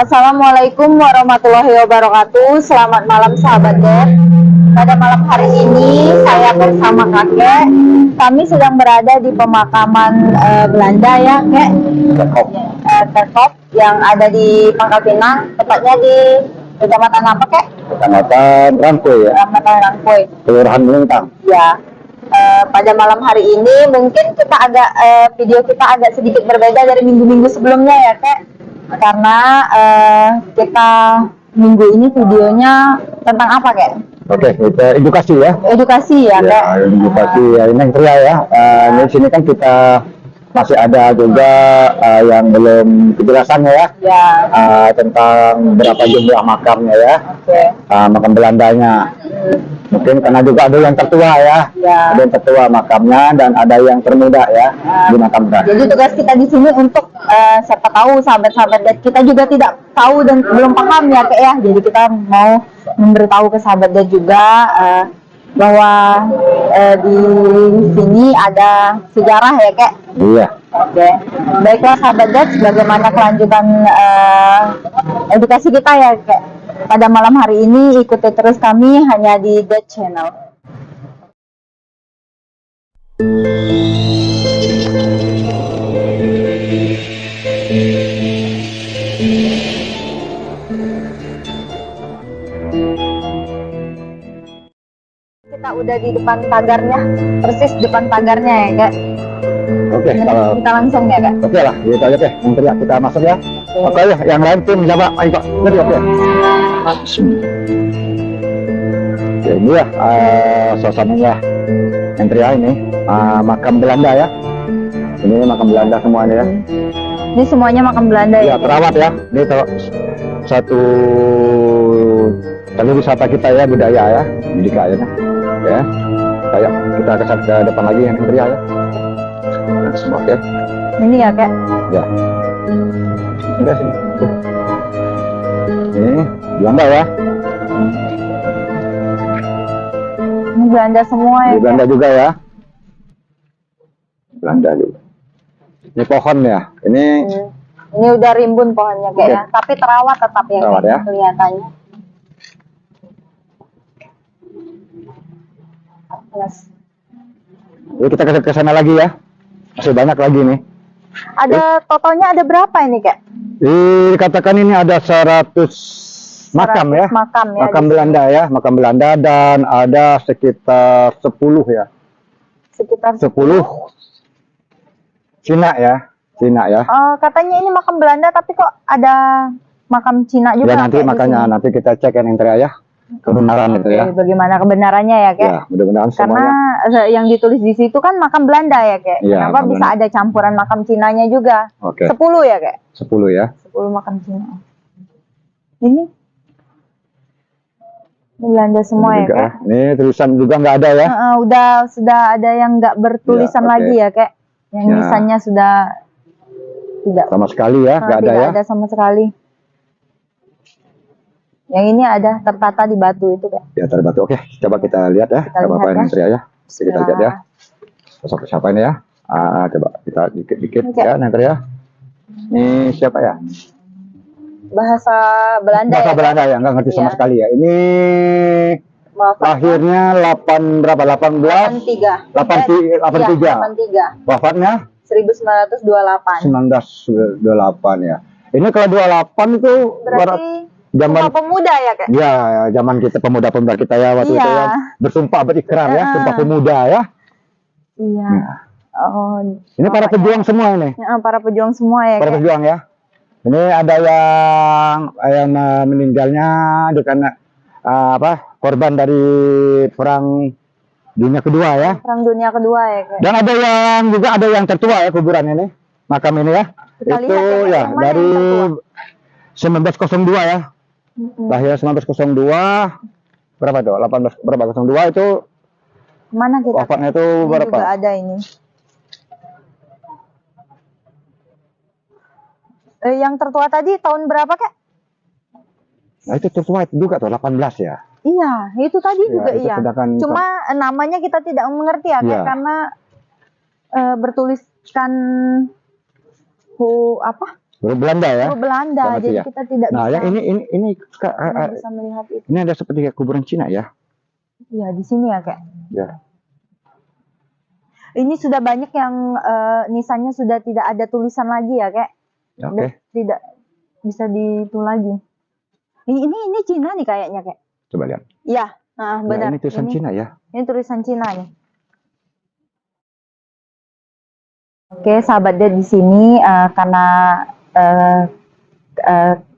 Assalamualaikum warahmatullahi wabarakatuh. Selamat malam sahabat Dep. Pada malam hari ini saya bersama kakek. Kami sedang berada di pemakaman Belanda ya, kek. Terkop yang ada di Pangkal Pinang. Tepatnya di kecamatan apa, kek? Kecamatan Rangkoi ya. Kecamatan Rangkoi. Kelurahan Melintang. Ya. Pada malam hari ini mungkin kita agak video kita agak sedikit berbeda dari minggu-minggu sebelumnya ya, kek. Karena kita minggu ini videonya tentang apa, kek? Oke, kita edukasi ya. Edukasi ya, kek. Edukasi ya, ini yang pria ya. Di sini kan kita masih ada juga yang belum kejelasannya ya. Ya. Tentang berapa jumlah makamnya ya. Oke. Makam Belandanya. Mungkin karena juga ada yang tertua ya. Ada yang tertua makamnya dan ada yang termuda ya di makam Belanda. Jadi tugas kita di sini untuk siapa tahu sahabat-sahabat Dep kita juga tidak tahu dan belum paham ya, kek ya. Jadi kita mau memberitahu ke sahabat Dep juga bahwa di sini ada sejarah ya, kek. Iya. Oke. Baiklah sahabat Dep, bagaimana kelanjutan edukasi kita ya, kek. Pada malam hari ini ikuti terus kami hanya di Dep Channel. Kita udah di depan pagarnya, persis depan pagarnya ya, kak. Oke, Kita langsung ya, kak. Oke lah, gitu aja deh. Yang teriak kita masuk ya. Oke ya, yang lain tim menjawab. Ayo Pak, jadi oke. Ya, ini ya suasananya yang teriak ini makam Belanda ya. Ini makam Belanda semuanya ya. Ini semuanya makam Belanda ya. Ya, terawat ya. Ini satu tadi wisata kita ya, budaya ya, budaya ya. Kayak kita ke depan lagi yang teriak ya. Semua ya. Ini ya, kak. Ya. Enggak sih. Ini Belanda ya. Ini Belanda semua ya. Di Belanda juga ya. Belanda juga. Ini pohon ya. Ini Ini udah rimbun pohonnya, kak ya. Tapi terawat tetap ya, terawat ya. Kelihatannya. Jadi kita ke sana lagi ya. Masih banyak lagi nih. Ada totalnya ada berapa ini, kak? Dikatakan ini ada 100 makam ya. Makam ya. Makam Belanda ya, makam Belanda dan ada sekitar 10 ya. Sekitar 10 Cina ya. Cina ya. Katanya ini makam Belanda tapi kok ada makam Cina juga. Ya nanti makanya nanti kita cek yang teriak ya. Kebenaran itu ya. Bagaimana kebenarannya ya, kak? Ya, mudah-mudahan karena semuanya. yang ditulis di situ kan makam Belanda ya, kak. Ya, Kenapa bisa ada campuran makam Cinanya juga? Oke. 10 ya, kak? 10 ya. 10 makam Cina. Ini Belanda semua ya, kak. Ini tulisan juga nggak ada ya. Sudah ada yang nggak bertulisan lagi ya, kak. Yang nisannya sudah tidak sama sekali ya, nggak ada ya. Tidak ada sama sekali. Yang ini ada tertata di batu itu, kak. Ya, terbatu. Oke, coba kita lihat ya. Apa yang teriak ya. Kita lihat ya. Sosok siapa ini ya? Coba kita dikit-dikit ya, yang teriak. Ini siapa ya? Bahasa Belanda. Bahasa Belanda ya, nggak ngerti sama sekali ya. Ini lahirnya 83. Wafatnya 1928 ya. Ini kalau 28 itu berarti zaman pemuda ya, kak? Ya, zaman kita pemuda-pemuda kita ya waktu itu ya. Bersumpah berikrar ya, sumpah pemuda ya. Iya. Ini para pejuang semua ini. Ya, para pejuang semua ya, para kak? Pejuang ya. Ini ada yang meninggalnya karena korban dari perang dunia kedua ya. Perang dunia kedua ya, kak? Dan ada yang tertua ya kuburan ini, makam ini ya. Kita itu lihat ya dari 1902 ya. Lahir 1902. Berapa tuh? 1802 itu. Mana kita? Wafatnya itu ini berapa? Juga ada ini. Yang tertua tadi tahun berapa, kak? Nah itu tertua itu juga tuh 18 ya. Iya, itu tadi juga itu iya. Cuma namanya kita tidak mengerti ya, kak, karena bertuliskan Huruf Belanda ya. Huruf Belanda, Selamat jadi ya. kita tidak Nah, bisa, yang ini Kak, tidak bisa melihat itu. ini ada seperti kayak kuburan Cina ya. Iya, di sini ya, Kak. Ya. Ini sudah banyak yang nisannya sudah tidak ada tulisan lagi ya, Kak. Ya, oke. Tidak bisa ditulis lagi. Ini Cina nih kayaknya, Kak. Coba lihat. Iya, nah, Ya, benar. ini tulisan Cina ya. Ini tulisan Cina nih. Oke, sahabat Ded, di sini karena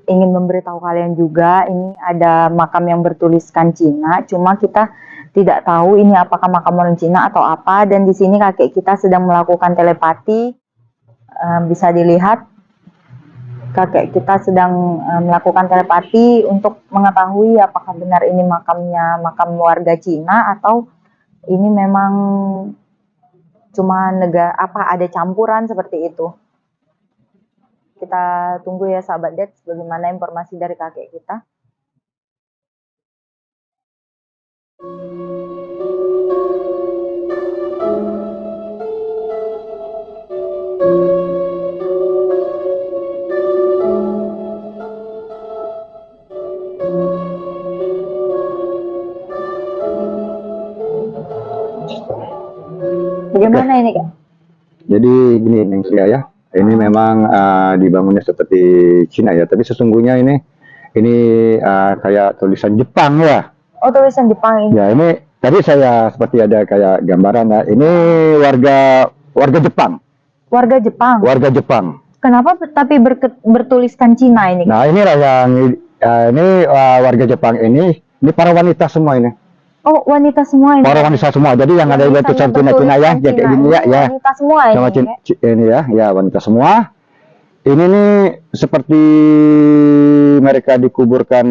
ingin memberitahu kalian juga, ini ada makam yang bertuliskan Cina, cuma kita tidak tahu ini apakah makam orang Cina atau apa. Dan di sini kakek kita sedang melakukan telepati, bisa dilihat kakek kita sedang melakukan telepati untuk mengetahui apakah benar ini makam warga Cina atau ini memang cuma negara ada campuran seperti itu. Kita tunggu ya sahabat Ded, bagaimana informasi dari kakek kita. Bagaimana ini, Kak? Jadi gini Neng Sia ya. Ini memang dibangunnya seperti Cina ya, tapi sesungguhnya ini kayak tulisan Jepang ya. Oh, tulisan Jepang ini. Ya, ini tadi saya seperti ada kayak gambaran ya. Ini warga Jepang. Warga Jepang. Warga Jepang. Kenapa tapi bertuliskan Cina ini? Nah, inilah yang ini warga Jepang ini para wanita semua ini. Oh, wanita semua ini. Para wanita semua. Jadi yang ada tulisan Cina-Cina ya, kayak gini ya. Wanita semua ini. Sama ini ya, wanita semua. Ini nih seperti mereka dikuburkan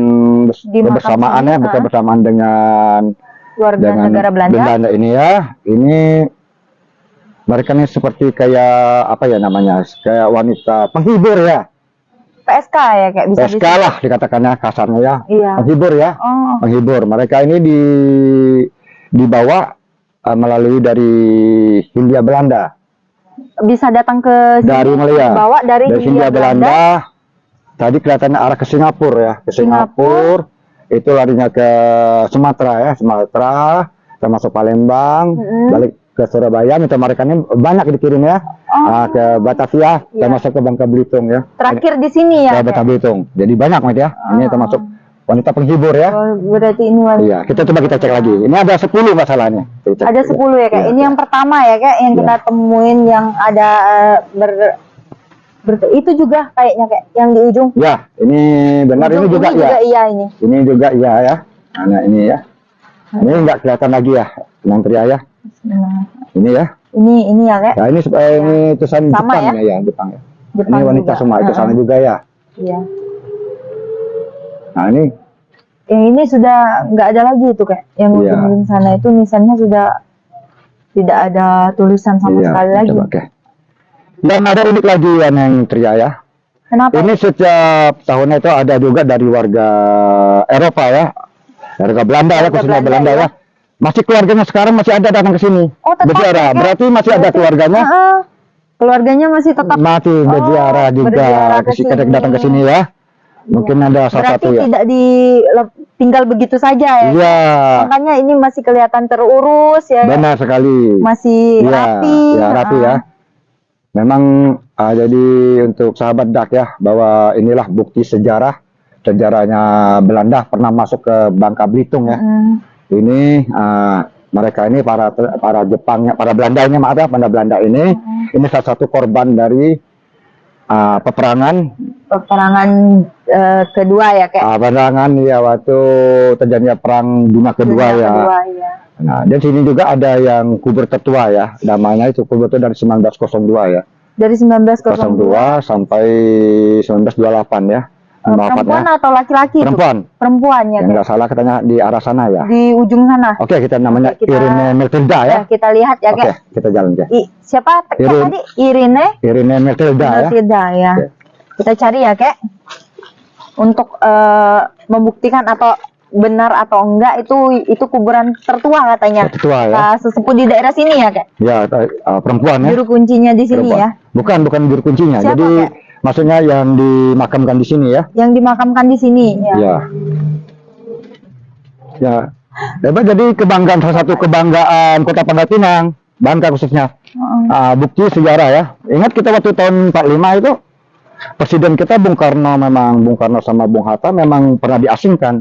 bersamaan ya, bukan bersamaan dengan negara Belanda. Ini ya. Ini mereka nih seperti kayak apa ya namanya? Kayak wanita penghibur ya. PSK ya, kayak bisa PSK lah dikatakannya kasarnya ya. Iya. Penghibur ya. Oh. Penghibur. Mereka ini dibawa melalui dari Hindia Belanda. Bisa datang ke sini, dari Malaysia. Bawa dari Hindia Belanda. Tadi kelihatannya arah ke Singapura ya. Ke Singapura. Itu larinya ke Sumatera ya. Sumatera, termasuk Palembang, balik ke Surabaya. Minta mereka ini banyak dikirim ya. Ke Batavia, termasuk ke Bangka Belitung ya. Terakhir di sini ya. Ke Bangka Belitung. Jadi banyak ya. Ini termasuk wanita penghibur ya. Oh, berarti ini wanita. Iya, kita coba cek lagi. Ini ada 10 masalahnya. Ada 10 ya, Kak. Ya, ini yang pertama ya, Kak, yang kita temuin yang ada itu juga kayaknya, Kak, yang di ujung. Ya, ini benar, ini juga ya. Iya ini. Ini juga iya ya. Nah, ini ya. Ini enggak kelihatan lagi ya, Nang Pria ya. Ini ya. Ini ya, Kak. Ya, ini tulisan Sama Jepang ya? Jepang ya. Jepang ini wanita juga. semua, itu sana juga ya. Iya. Nah, ini yang ini sudah nggak ada lagi itu, Kak. Yang ujung sana itu nisannya sudah tidak ada tulisan sama sekali lagi. Coba, oke. Dan ada unik lagi yang Tria ya. Kenapa? Ini setiap tahunnya itu ada juga dari warga Eropa ya. Warga Belanda ya, khususnya Belanda ya. Masih keluarganya sekarang masih ada datang ke sini. Oh, tetap berziarah. ya, Berarti masih ada keluarganya. Keluarganya masih tetap Masih berziarah juga datang ke sini ya. Mungkin ada salah satu ya. Berarti tidak tinggal begitu saja ya. Iya. Makanya ini masih kelihatan terurus ya. Benar sekali. Masih rapi. Ya, rapi ya. Memang jadi untuk sahabat Dak ya, bahwa inilah bukti sejarahnya Belanda pernah masuk ke Bangka Belitung ya. Ini mereka ini para Jepangnya, para Belanda ini maaf ya, Belanda ini salah satu korban dari peperangan kedua ya, kayak peperangan ya waktu terjadinya perang dunia kedua ya. Nah, dan sini juga ada yang kubur tertua ya, namanya itu kubur itu dari 1902 ya. Dari 1902 sampai 1928 ya. Perempuan atau laki-laki? Perempuan ya. Yang nggak salah katanya di arah sana ya. Di ujung sana. Oke, kita namanya Irene Matilda ya. Kita lihat ya, Oke, kita jalan ya. Siapa tadi? Irene Matilda ya. Kita cari ya, Kek. Untuk membuktikan atau benar atau enggak itu kuburan tertua katanya. Tertua ya. Sesepuh di daerah sini ya, Kek. Ya, perempuan ya. Juru kuncinya di sini ya. Bukan juru kuncinya. Siapa, jadi Kek? Maksudnya yang dimakamkan di sini ya? Yang dimakamkan di sini ya. Ya. Ya. Hebat, jadi kebanggaan, salah satu kebanggaan Kota Pangkal Pinang, Bangka khususnya. Bukti sejarah ya. Ingat kita waktu tahun 45 itu Presiden kita Bung Karno sama Bung Hatta memang pernah diasingkan.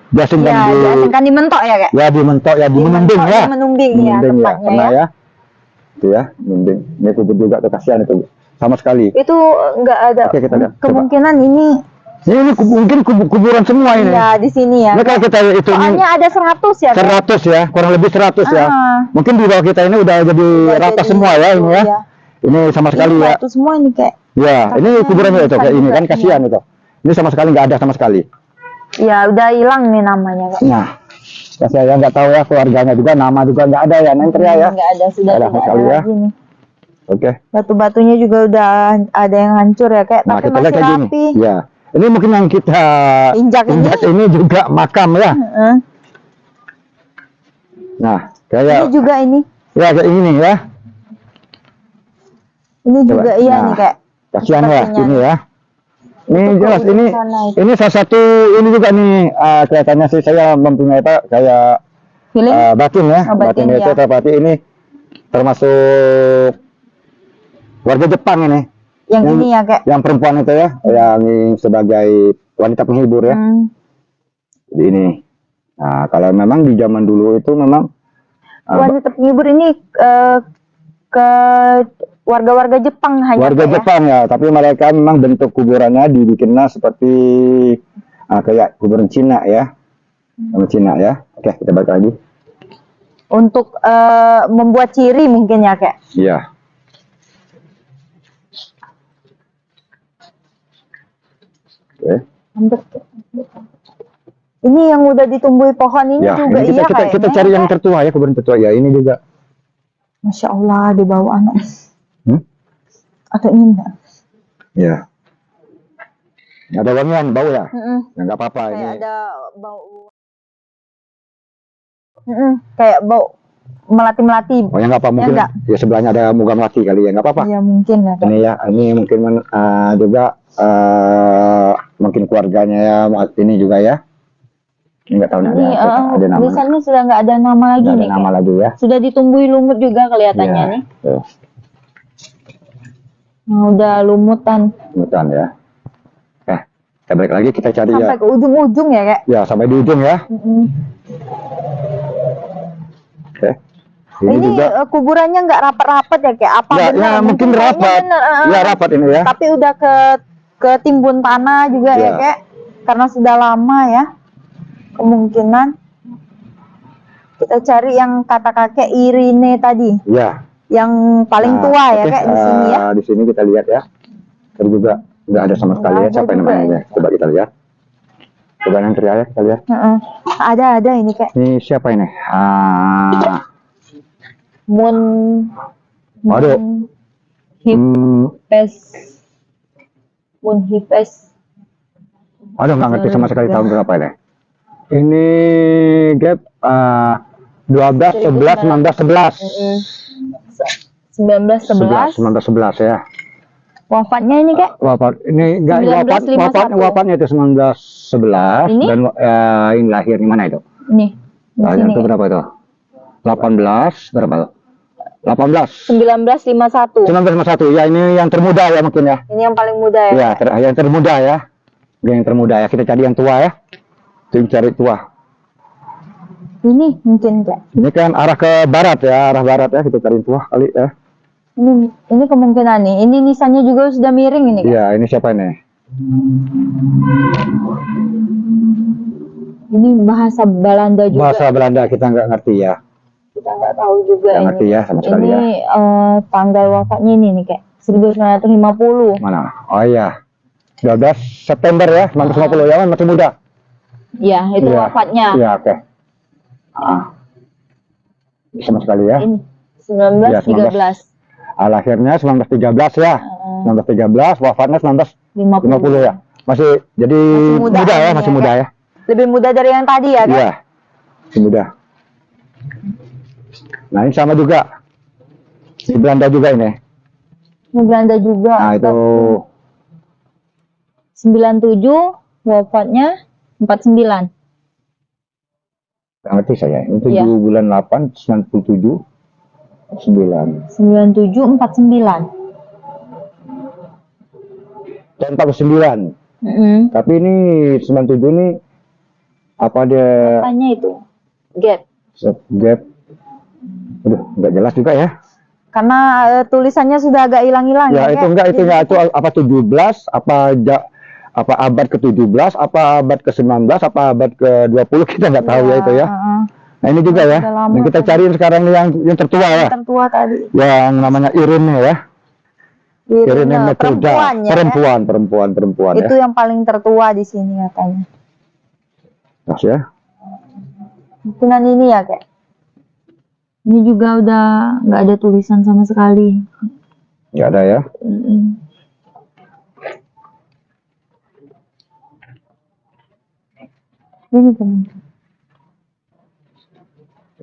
Diasingkan Ya, diasingkan di Mentok ya, Kak? Ya di Mentok ya, di Menunding ya. Di Menunding ya, Menunding ya, tempatnya pernah ya. ya. Itu ya, Menunding. Ini kubur juga tuh, kasihan itu. Sama sekali. Itu nggak ada Oke, kita lihat. kemungkinan ini. Ini mungkin kuburan semua ini. Ya, di sini ya. Ini kalau kita itu Soalnya ada 100 ya, Kak? 100 ya, kurang lebih 100 ya. Mungkin di bawah kita ini udah jadi rata semua ya ini ya. Iya. Ini sama sekali ya. Itu semua ini kayak. Ya, ini kuburannya itu kayak ini kan, kasihan itu. Ini sama sekali nggak ada sama sekali. Ya, udah hilang nih namanya, Kak. Nah, ya saya nggak tahu ya, keluarganya juga, nama juga nggak ada ya, Nenter ya. Nggak ada, sudah Ada tidak sekali ada ya. lagi nih. Oke. Batu-batunya juga udah ada yang hancur ya, kayak, Nah, tapi kita lihat masih kayak rapi. gini. Ya. Ini mungkin yang kita Injak ini juga makam ya. Heeh. Nah, Ini kayak juga ini. ya kayak ini ya. Ini Coba. juga iya Nah, nih, Kak. Kasihan ya, Sepertinya. ini ya. Ini Itu jelas ke ini sana itu. ini salah satu ini juga nih kelihatannya sih saya mempunyai apa kayak Feeling? batin ya. Oh, batin, Batin itu ya. berarti ini termasuk warga Jepang ini. Yang ini ya, Kak. Yang perempuan itu ya, yang sebagai wanita penghibur ya. Jadi ini. Nah, kalau memang di zaman dulu itu memang Wanita penghibur ini ke warga-warga Jepang hanya, warga Kak, ya? Jepang ya, tapi mereka memang bentuk kuburannya dibikinnya seperti kayak kuburan Cina ya. Sama Cina ya. Oke, kita balik lagi. Untuk membuat ciri mungkin ya, Kak. Iya. Oke. Ini yang udah ditumbuhi pohon ini Ya, juga ini iya kita kayaknya, cari yang Kak. tertua ya, kuburan tertua ya. Ini juga. Masya Allah, di bawah anak. Hmm? Atau ini enggak? Ya. Ada wangian bau ya? Ya nggak apa-apa Kayak ini. ada bau. Kayak bau melati-melati. Oh ya nggak apa, mungkin enggak? ya sebelahnya ada muga melati kali ya, nggak apa-apa. Ya mungkin ya, Kak. Ini ya, ini mungkin juga mungkin keluarganya ya, ini juga ya. Nggak tahu nih Ini ada nama. tulisannya sudah nggak ada nama lagi Nggak ada nih, nama Kak. lagi ya. Sudah ditumbuhi lumut juga kelihatannya Iya, nih. tuh, Nah, udah lumutan. hutan ya. Kita balik lagi, kita cari ya. Sampai ke ujung-ujung ya, Kak. Ya, sampai di ujung ya. Oke. Ini juga. Kuburannya nggak rapat-rapat ya, Kak? Apa Ya, benar? ya mungkin kayaknya rapat. bener, Ya, rapat ini ya. Tapi udah ketimbun tanah juga ya, Ya. Kak? Karena sudah lama ya. Kemungkinan kita cari yang kata kakek Irine tadi, Ya. yang paling Nah, tua ya, oke, Kak, di sini ya. Di sini kita lihat ya. Terus juga nggak ada sama sekali ya. Nggak ada Siapa yang juga namanya? ya. Coba kita lihat. Coba yang teriak ya, kita lihat. Heeh. Ada ini, Kak. Ini siapa ini? Mun Waduh. Hipes. Mun Hipes. Aduh, nggak ngerti sama sekali tahun berapa ini. Ini gap 12, 11, 19, 11. 1911. 1911 ya. Wafatnya ini, Kak? Wafat ini enggak wafatnya itu 1911 Ini? dan ini lahir di mana itu? Nih. Di Lahir sini, itu Kak. berapa itu? 18 berapa? 18 1951. 1951 ya, ini yang termuda ya mungkin ya. Ini yang paling muda ya. Ya, yang termuda ya. Yang termuda ya. Kita cari yang tua ya. Tim cari tua. Ini mungkin, Kak. Ini kan arah ke barat ya, arah barat ya. Kita cari tua kali ya. Ini kemungkinan nih. Ini nisannya juga sudah miring ini, Kak. Iya, ini siapa ini? Ini bahasa Belanda juga. Bahasa Belanda kita nggak ngerti ya. Kita nggak tahu juga Nggak ini. ngerti ya sama sekali ya. Ini tanggal wafatnya ini nih, Kak. 1950. Mana? Oh iya. 12 September ya, 1950 ya, masih muda. Ya, itu Iya. wafatnya. Iya, oke. Sama sekali ya. Ini 1913. Lahirnya 1913 ya. 1913, wafatnya 1950 ya. Masih jadi Masih muda muda ya, ini masih ya, muda Kak. ya. Lebih muda dari yang tadi ya, Kak? Iya. Masih muda. Nah, ini sama juga. Di Belanda juga ini. Ini Belanda juga. Nah, itu 97, wafatnya 49. Nggak ngerti saya. Ini 7 Iya. bulan 8, 97, 9. 97, 49. Tahun 49. Mm-mm. Tapi ini 97 ini apa dia Apanya itu? Gap. gap? Aduh, nggak jelas juga ya. Karena tulisannya sudah agak hilang-hilang Ya, itu Kak? enggak, itu Jadi enggak, itu apa 17, apa abad ke-17, apa abad ke-19, apa abad ke-20, kita nggak tahu ya itu ya. Nah, ini juga ya. Udah lama Yang kita tadi. cari sekarang ini yang tertua ya. tertua tadi. Yang namanya Irene ya. Irene Methilda. Perempuan ya, Perempuan Itu ya. yang paling tertua di sini katanya. Mas ya. Dengan ini ya Kak. Ini juga udah nggak ada tulisan sama sekali. Nggak ada ya. Mm-mm. Ini teman.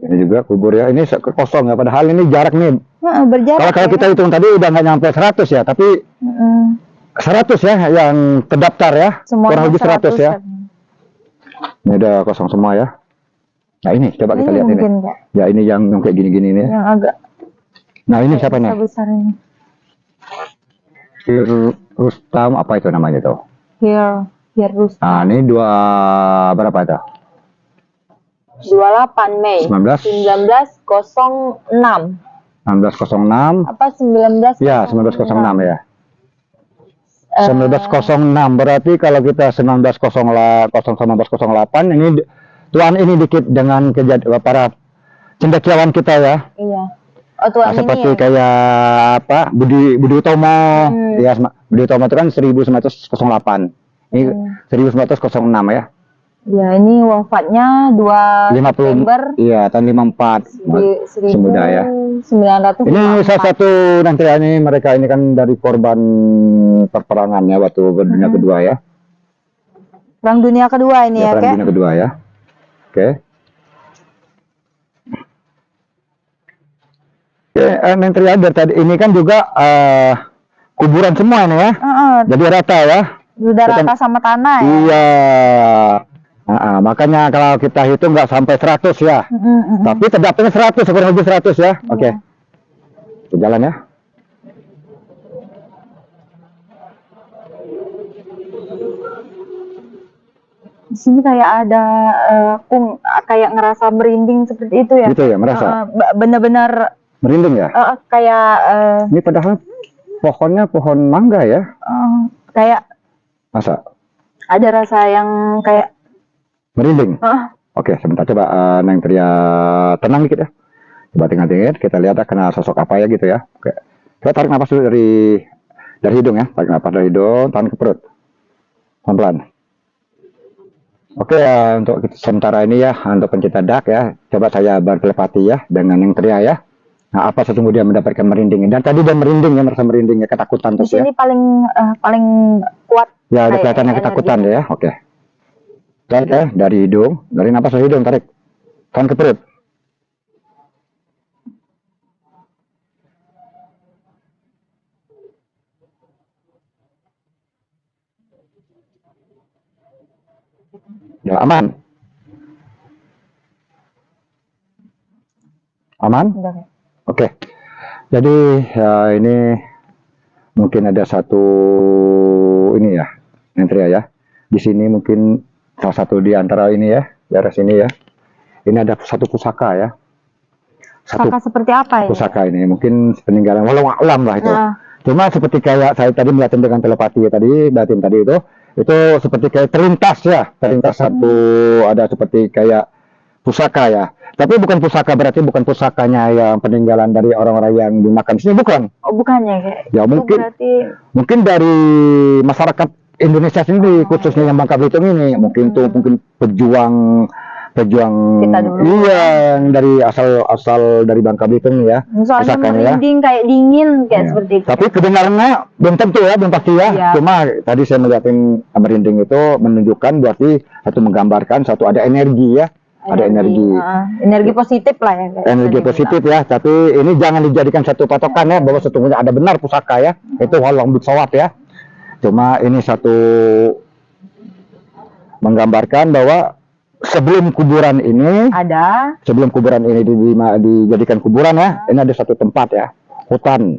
Ini juga kubur ya. Ini kosong ya. Padahal ini jarak nih. Berjarak. Kalau kita hitung tadi udah nggak nyampe 100 ya. Tapi 100 ya yang terdaftar ya. Semuanya Kurang lebih 100 ya. kan? Ini udah kosong semua ya. Nah ini coba kita lihat ini. Mungkin, Kak. Ya ini yang kayak gini-gini nih. Yang agak Nah ini siapa nih? besar ini. Rustam apa itu namanya tuh? Here Rustam. Nah ini berapa itu? 28 Mei 19 1906. 1906. Apa 19? Ya 1906 ya. 1906 berarti kalau kita 1908 ini tuan ini dikit dengan kejadian para cendekiawan kita ya. Iya. Oh tuan ini Seperti ya. kayak apa Budi Utomo ya, Budi Utomo itu kan 1908 ini 1906 ya. Ya ini wafatnya 2 September 50 iya tahun 54 semudah ya. 1954. Ini salah satu nanti ya, ini mereka ini kan dari korban perperangan ya waktu dunia kedua ya. Perang Dunia Kedua ini ya, Perang Kak? dunia kedua ya. Oke. Menteri tadi ini kan juga kuburan semua ini ya. Jadi rata ya. Sudah rata sama tanah ya. Iya. Makanya kalau kita hitung nggak sampai 100 ya. Tapi terdapatnya 100, kurang lebih 100 ya. Oke. Kita jalan ya. Di sini kayak ada kayak ngerasa merinding seperti itu ya. Gitu ya, merasa. Benar-benar Merinding ya. kayak Ini padahal pohonnya pohon mangga ya. kayak Masa? ada rasa yang kayak Merinding. Oke, sebentar coba Neng Tria tenang dikit ya. Coba tinggal-tinggal kita lihat kena sosok apa ya gitu ya. Oke. Kita tarik nafas dulu dari hidung ya. Tarik nafas dari hidung, tahan ke perut. Pelan-pelan. Oke, untuk sementara ini ya, untuk pencinta dak ya, coba saya bertelepati ya dengan Neng Tria ya. Nah, apa sesungguhnya mendapatkan merinding? Dan tadi dia merinding ya, merasa merinding ya, ketakutan di terus ya. sini paling kuat. Ya, ada kayak kelihatannya ketakutan ya. Oke. Tarik ya, dari hidung, dari napas dari hidung, tarik. Tahan ke perut. Ya, aman. Aman? Udah. Oke. Jadi ya ini mungkin ada satu ini ya, Nentria ya. Di sini mungkin salah satu di antara ini ya, daerah sini ya. Ini ada satu pusaka ya. Pusaka seperti apa ya? Pusaka ini mungkin peninggalan walau alam lah itu. Cuma seperti kayak saya tadi melihat dengan telepati tadi, batin tadi itu seperti kayak terlintas ya, terlintas satu ada seperti kayak pusaka ya. Tapi bukan pusaka, berarti bukan pusakanya yang peninggalan dari orang-orang yang dimakan sini, bukan. Oh, bukannya kayak. Ya mungkin Berarti mungkin dari masyarakat Indonesia sendiri khususnya yang Bangka Belitung ini mungkin tuh mungkin pejuang kita dulu. iya yang dari asal dari Bangka Belitung ya. soalnya pusakanya ya. merinding kayak dingin kayak Ya. seperti itu. Tapi kebenarannya belum tentu ya, belum pasti ya. Iya. Cuma tadi saya melihatin merinding itu menunjukkan berarti satu menggambarkan satu ada energi ya. Ada energi positif lah ya. kayak Energi tadi positif ya, tapi ini jangan dijadikan satu patokan ya bahwa sesungguhnya ada benar pusaka ya. Itu walau bisawab ya. Cuma ini satu menggambarkan bahwa sebelum kuburan ini dijadikan kuburan ya, ini ada satu tempat ya, hutan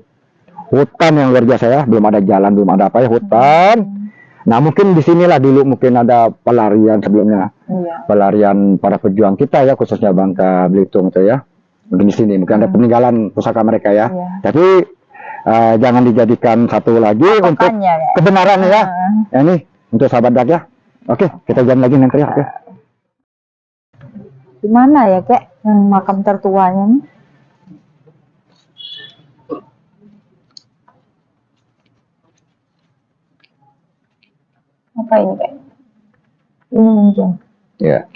yang luar biasa ya, belum ada jalan, belum ada apa ya, hutan. Nah mungkin di sinilah dulu mungkin ada pelarian sebelumnya, pelarian para pejuang kita ya, khususnya Bangka Belitung itu ya. Mungkin di sini mungkin ada peninggalan pusaka mereka ya. Tapi jangan dijadikan satu lagi untuk kebenaran ya. Ya ini untuk sahabat dak ya. Oke, kita jalan lagi nanti ya. Oke. Di mana ya kek yang makam tertuanya nih? Apa ini kek? Ini mungkin. Ya.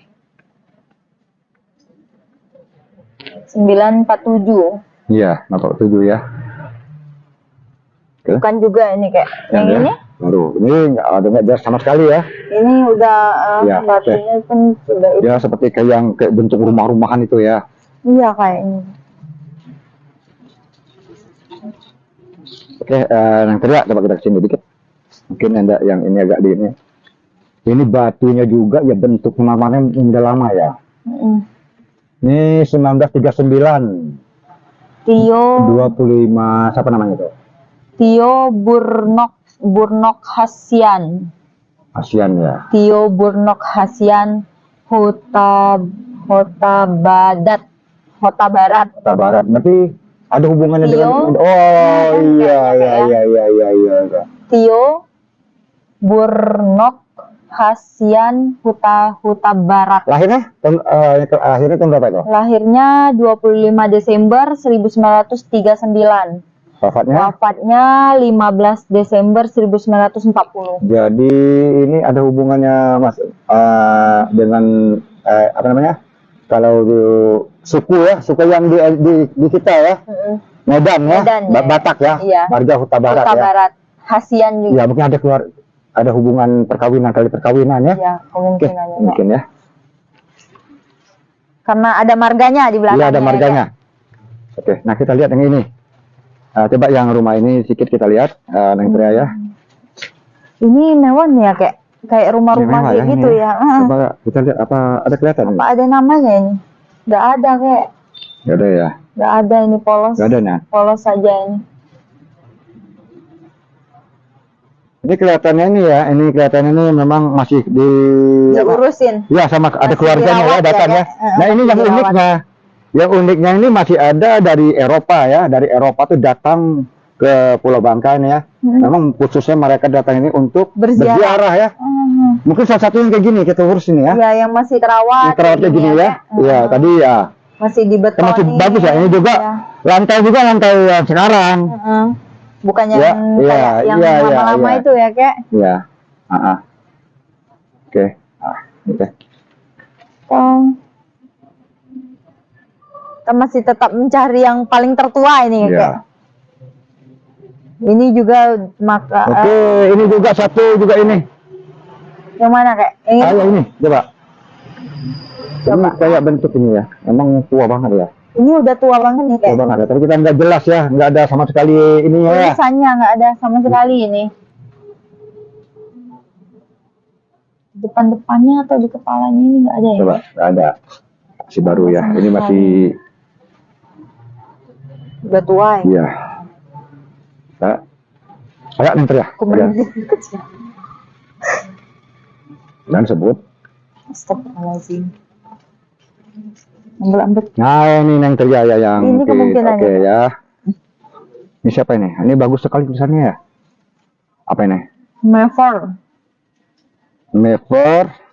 947. Iya, 47 ya. Oke. Bukan juga ini kek. Yang Ya. ini? Baru. Ini nggak jelas sama sekali ya. Ini udah Ya, batunya pun sudah itu. Ya seperti kayak bentuk rumah-rumahan itu ya. Iya kayaknya. Oke, yang teriak coba kita kesini dikit. Mungkin ada yang ini agak di ini. Ini batunya juga ya bentuk namanya udah lama ya. Ini 1939. Tio 25 siapa namanya itu? Tio Burnok Hasian. ASEAN ya. Tio Burnok Hasian Hota Barat. Kota Barat. Berarti ada hubungannya Tio? dengan iya. Tio Burnok Hasian Huta Barat. Lahirnya akhirnya tahun berapa itu? Lahirnya 25 Desember 1939. Wafatnya 15 Desember 1940. Jadi ini ada hubungannya Mas dengan apa namanya? Kalau suku yang di kita ya. Medan ya. Batak ya. Iya. Warga Huta Barat Huta ya. Barat. Hasian juga. Ya, mungkin ada hubungan perkawinan ya. Ya, kemungkinannya. Oke, mungkin ya. Karena ada marganya di belakangnya. Iya, ada marganya. Oke, nah kita lihat yang ini. Coba yang rumah ini sedikit kita lihat, Neng Tria ya. Ini mewah nih ya, kayak rumah-rumah Mewah kayak ya, gitu ini. ya. Coba kita lihat apa ada kelihatan? Apa ada namanya ini? Nggak ada kayak. Nggak ada ya. Nggak ada ini polos. Nggak ada nah. Polos saja ini. Ini kelihatannya ini memang masih diurusin. Ya sama ada Masih keluarganya ya dirawat datangnya. Nah ini yang dirawat. uniknya. Yang uniknya ini masih ada dari Eropa ya. Dari Eropa tuh datang ke Pulau Bangka ini ya. Memang khususnya mereka datang ini untuk berziarah ya. Mungkin salah satunya kayak gini kita urus ini ya. Ya yang masih terawat. Yang terawatnya gini ya. Iya tadi ya. Masih dibetoni. Masih bagus ya. Ini juga lantai yang sekarang. Bukan yang yang lama-lama itu ya kek. Iya. Oke. Oke. Kita masih tetap mencari yang paling tertua ini ya kek. Ini juga Oke, ini juga satu juga ini. Yang mana kek? Ini coba. Ini kayak bentuk ini ya. Emang tua banget ya. Ini udah tua banget nih kek. Tua banget ya. Tapi kita nggak jelas ya, nggak ada sama sekali ininya ya. Tulisannya nggak ada sama sekali ini. Depan-depannya atau di kepalanya ini nggak ada ya? Coba, nggak ada. Masih baru ya. Ini masih. Udah tua ya. Iya. Kayak nih ya. Dan sebut. Astagfirullahaladzim. Ambet. Nah ini Neng Tria ya yang ini kemungkinannya. Oke ya. Ini siapa ini? Ini bagus sekali tulisannya ya. Apa ini? Mever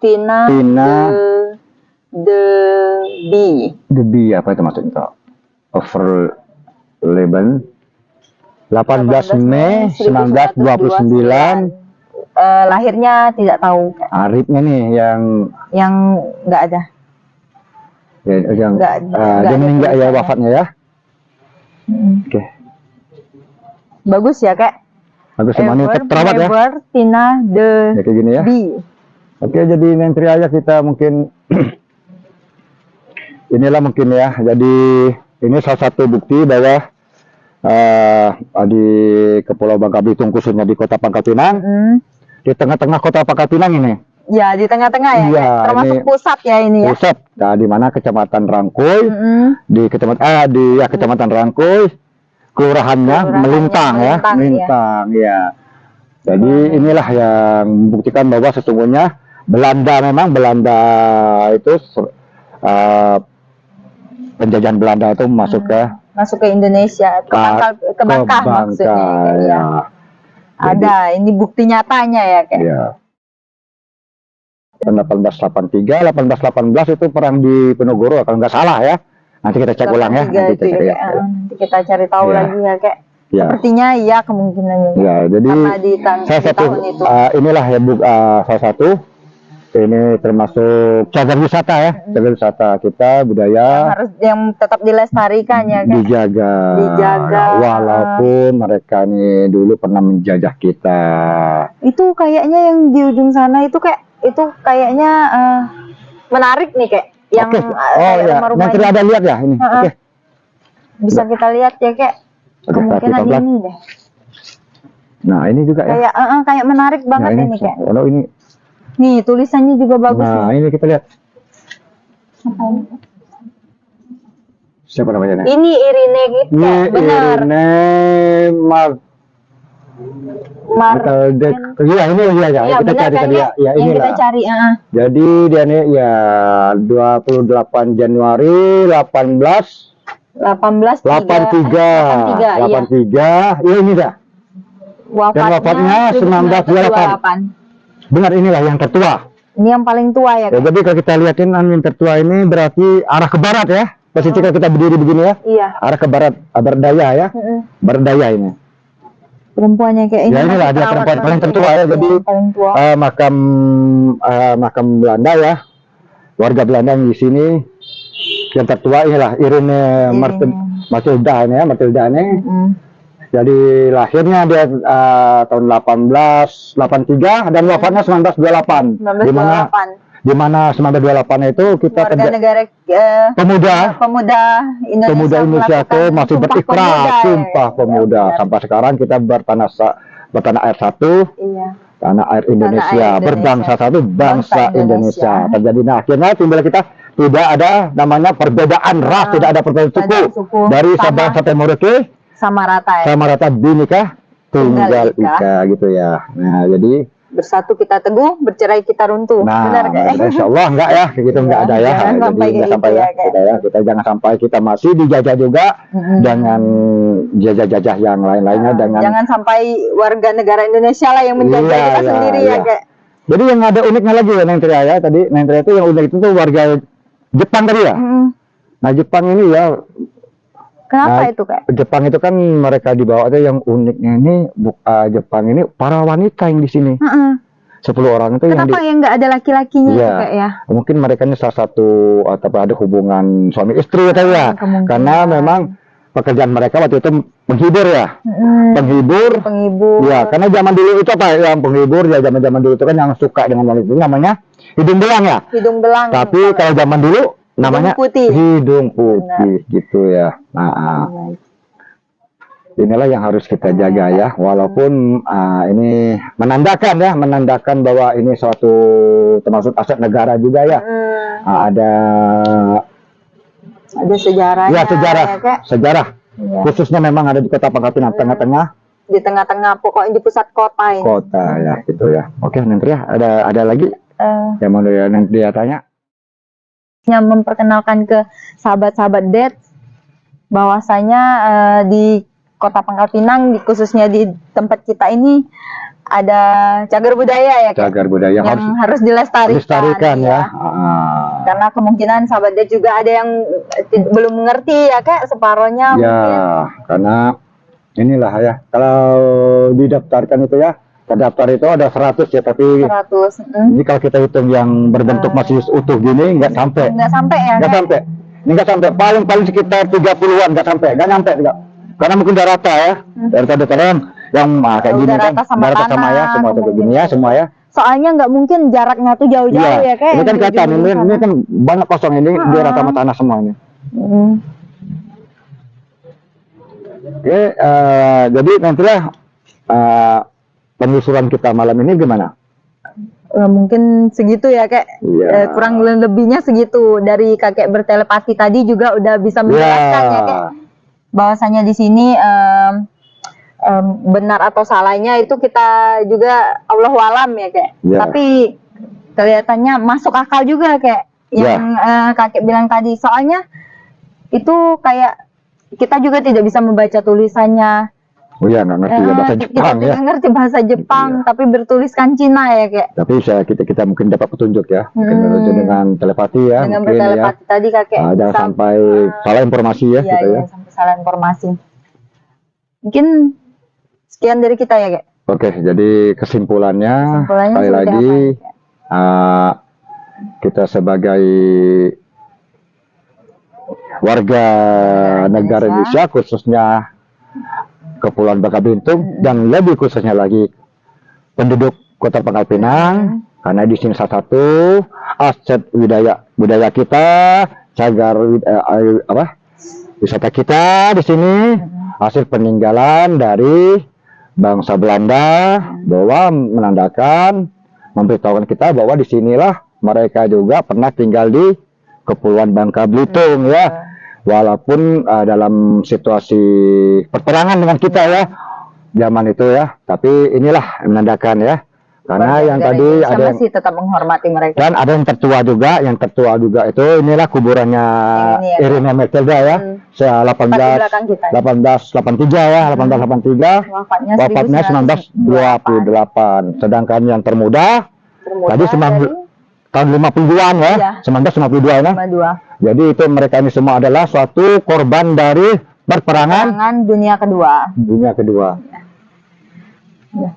Tina The B apa itu maksudnya? Overleben 18 Mei 1929. Lahirnya tidak tahu. Arifnya nih yang nggak ada. Ya, yang dia meninggal ya wafatnya ya. Oke. Bagus ya kak. Bagus sama ini terawat ya. Tina The Kayak gini ya. B. Oke, jadi Nentri aja kita mungkin inilah mungkin ya. Jadi ini salah satu bukti bahwa di Kepulauan Bangka Belitung, khususnya di Kota Pangkal Pinang. Di tengah-tengah Kota Pangkal Pinang ini. Ya, di tengah-tengah ya, Iya, termasuk ini pusat ya ini ya. Pusat, nah, di mana Kecamatan Rangkuy, di Kecamatan Rangkuy, kelurahannya Melintang ya, Melintang ya. Jadi inilah yang membuktikan bahwa sesungguhnya Belanda itu penjajahan Belanda itu masuk ke Indonesia, ke Bangka maksudnya. Ya. Ada, ini bukti nyatanya ya kayak. Ya. 1818 itu perang di Penogoro kalau nggak salah ya. Nanti kita cek ulang ya. Nanti kita cari tahu lagi ya kayak. Ya. Sepertinya iya kemungkinannya. Ya, jadi salah satu inilah ya salah satu ini termasuk cagar wisata ya, cagar wisata kita budaya yang tetap dilestarikan ya kan? Dijaga walaupun mereka nih dulu pernah menjajah kita. Itu kayaknya yang di ujung sana itu kayaknya menarik nih kayak yang rumah-rumah nanti ada lihat ya ini. Bisa kita lihat ya kayak kemungkinan ini deh. Nah ini juga kayak menarik banget ini kayak. Kalau ini nih tulisannya juga bagus. Nah ini kita lihat. Siapa namanya? Ini Irene gitu. Benar. Irene Iya ini ya kita cari tadi ya. Ya inilah. Kita cari. Jadi dia nih ya 28 Januari 83. Ya ini dah. Wafatnya 1928. Benar, inilah yang tertua. Ini yang paling tua ya. Jadi kalau kita lihatin yang tertua ini berarti arah ke barat ya. Posisi kalau kita berdiri begini ya. Iya. Arah ke barat, berdaya ya. Berdaya ini. Perempuannya kayak ini. Ya inilah dia perempuan paling tertua ya. Jadi makam Belanda ya. Warga Belanda yang di sini yang tertua inilah Irene Matilda ini ya, Matilda ini. Jadi lahirnya dia tahun 1883 dan wafatnya 1928. Di mana 1928 itu kita negara pemuda Indonesia itu masih berikrar Sumpah Pemuda. Sampai sekarang kita bertanah air satu. Iya. Tanah air Indonesia, berbangsa satu, bangsa Indonesia. Terjadi akhirnya timbul kita tidak ada namanya perbedaan ras, tidak ada perbedaan suku. Dari Sabang sampai Merauke sama rata Bhinneka Tunggal Ika gitu ya. Nah jadi bersatu kita teguh, bercerai kita runtuh. Nah, benar kayak. Insya Allah enggak ya, gitu enggak ada ya. Jangan sampai kita jangan sampai kita masih dijajah juga dengan jajah-jajah yang lain-lainnya, jangan sampai warga negara Indonesia lah yang menjajah kita sendiri ya kayak. Jadi yang ada uniknya lagi ya Neng Tria ya, tadi Neng Tria itu yang unik itu warga Jepang tadi ya. Nah Jepang ini ya. Kenapa itu kayak? Jepang itu kan mereka dibawa aja yang uniknya ini Jepang ini para wanita yang di sini. 10 orang itu kenapa yang nggak ada laki-lakinya kayak ya? Mungkin mereka ini salah satu atau ada hubungan suami istri ya karena memang pekerjaan mereka waktu itu menghibur ya. Penghibur. Ya, karena zaman dulu itu apa yang penghibur ya zaman dulu itu kan yang suka dengan wanita itu namanya hidung belang ya. Hidung belang. Tapi kalau zaman dulu namanya hidung putih gitu ya. Nah, inilah yang harus kita jaga ya. Walaupun ini menandakan bahwa ini suatu termasuk aset negara juga ya. Ada sejarahnya. Ya, sejarah. Ya. Khususnya memang ada di Kota Pangkal Pinang tengah-tengah. Di tengah-tengah pokoknya di pusat kota ini. Kota ya gitu ya. Oke, nanti ya ada lagi yang mau nanti dia tanya. Yang memperkenalkan ke sahabat-sahabat Det bahwasanya di Kota Pangkal Pinang khususnya di tempat kita ini ada cagar budaya ya cagar budaya yang harus dilestarikan ya. Karena kemungkinan sahabat Det juga ada yang belum mengerti ya kayak separohnya ya, mungkin. Karena inilah ya kalau didaftarkan itu ya terdaftar itu ada 100 ya, tapi 100. Ini kalau kita hitung yang berbentuk masih utuh gini nggak sampai ya, nggak sampai paling sekitar 30-an, nggak nyampe juga karena mungkin udah rata ya dari dataran yang kayak gini kan rata sama ya semua kayak gini ya semua ya, soalnya nggak mungkin jaraknya tuh jauh-jauh ya kayak ini kan kelihatan ini kan banyak kosong ini dia rata sama tanah semuanya. Oke, jadi nantilah penelusuran kita malam ini gimana? Mungkin segitu ya kak. Iya. Kurang lebihnya segitu. Dari kakek bertelepati tadi juga udah bisa menjelaskan ya kak, bahwasanya di sini benar atau salahnya itu kita juga Allahu alam ya kak. Ya. Tapi kelihatannya masuk akal juga kak yang kakek bilang tadi. Soalnya itu kayak kita juga tidak bisa membaca tulisannya. Oh ya, nggak ngerti ya bahasa Jepang kita ya. tidak ngerti bahasa Jepang, Iya. tapi bertuliskan Cina ya kak. Tapi kita mungkin dapat petunjuk ya, mungkin dengan telepati ya, Dengan mungkin bertelepati ya. tadi kakek. Jangan sampai salah informasi ya, Iya, kita ya. sampai salah informasi. Mungkin sekian dari kita ya kak. Oke, jadi kesimpulannya sekali seperti lagi apa, kita sebagai warga negara Indonesia, khususnya Kepulauan Bangka Belitung dan lebih khususnya lagi penduduk Kota Pangkal Pinang, karena di sini salah satu aset budaya kita, cagar wisata kita di sini, hasil peninggalan dari bangsa Belanda, bahwa menandakan memberitahukan kita bahwa di sinilah mereka juga pernah tinggal di Kepulauan Bangka Belitung ya. Walaupun dalam situasi perperangan dengan kita ya zaman itu ya, tapi inilah menandakan ya, karena yang tadi ada yang masih tetap menghormati mereka. dan ada yang tertua juga itu inilah kuburannya Irina Mertelda ya, 1883 ya, 1883 wafatnya 1928, sedangkan yang termuda tadi tahun 52-an ya, 1952 ya. Jadi itu mereka ini semua adalah suatu korban dari perperangan dunia kedua. Ya.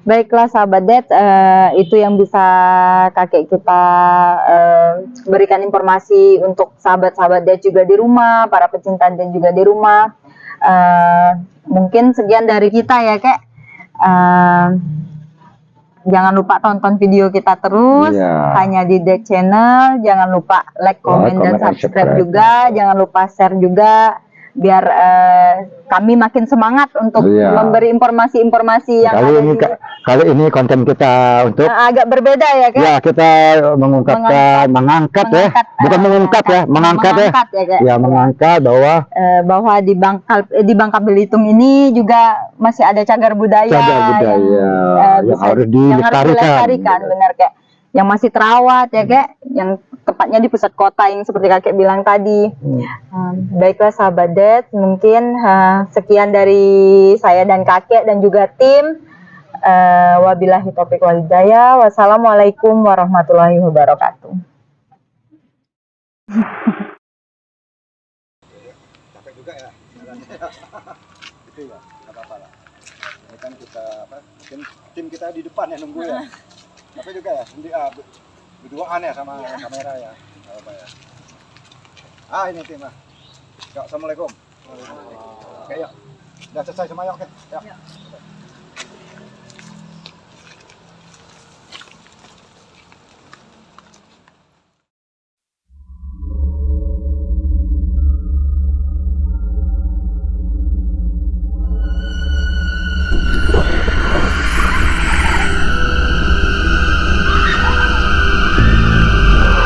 Baiklah sahabat Det, itu yang bisa kakek kita berikan informasi untuk sahabat-sahabat Det juga di rumah, para pecinta Det juga di rumah. Mungkin sekian dari kita ya kak. Jangan lupa tonton video kita terus, hanya di Det Channel. Jangan lupa like, komen, dan subscribe juga. Jangan lupa share juga, biar kami makin semangat untuk memberi informasi-informasi yang kali ini konten kita untuk agak berbeda ya kak. Ya, kita mengangkat ya, bukan mengungkap ya, mengangkat ya. Ya, mengangkat bahwa di Bangka Belitung ini juga masih ada cagar budaya yang harus dilestarikan, benar kak. Yang masih terawat ya kak, yang tepatnya di pusat kota yang seperti kakek bilang tadi. Baiklah sahabat Det, mungkin sekian dari saya dan kakek dan juga tim. Wabillahi taufiq wal hidayah. Wassalamualaikum warahmatullahi wabarakatuh. Capek juga ya. Itu ya, nggak apa-apa lah. Ini kan kita tim kita di depan ya nunggu ya. Capek juga ya, nanti berduaan ya sama kamera ya. Nggak apa-apa ya. Ini tim lah. Assalamualaikum. Oke, yuk. Udah selesai semua, yuk.